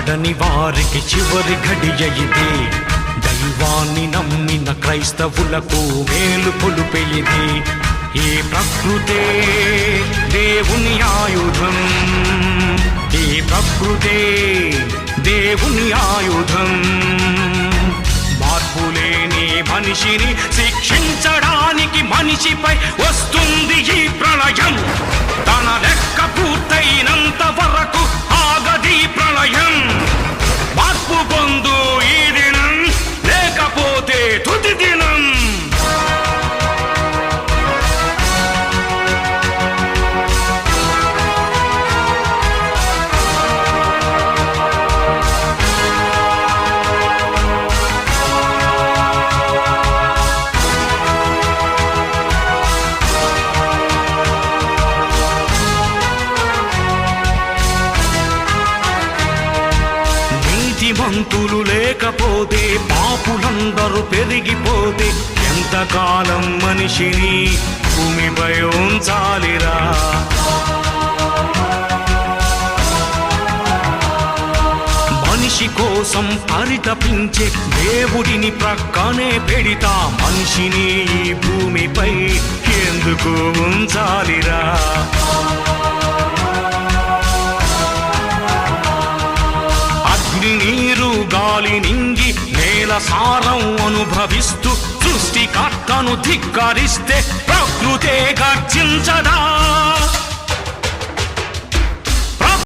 పడని వారికి చివరి ఘడియ ఇదే, దైవాన్ని నమ్మిన క్రైస్తవులకు మేలు కొలుపే ఇది. ఈ ప్రకృతే దేవుని ఆయుధం, ఈ ప్రకృతే దేవుని ఆయుధం. మార్పులేని మనిషిని శిక్షించడానికి మనిషిపై వస్తుంది ఈ ప్రళయం. తన లెక్క పూర్తయినంత వరకు ఆగది ప్రళయం. మార్పు పొందు ఈ దినం, లేకపోతే తుది దినం. నీతిమంతులు లేకపోతే, పాపులందరూ పెరిగిపోతే ఎంతకాలం మనిషిని భూమిపై ఉంచాలిరా? మనిషి కోసం పరితపించే దేవుడిని ప్రక్కనే పెడితా, మనిషిని ఈ భూమిపై ఎందుకు ఉంచాలిరా? నీరు గాలి నింగి నేల సారం అనుభవిస్తూ సృష్టికర్తను ధిక్కరిస్తే ప్రకృతే గర్జించదా?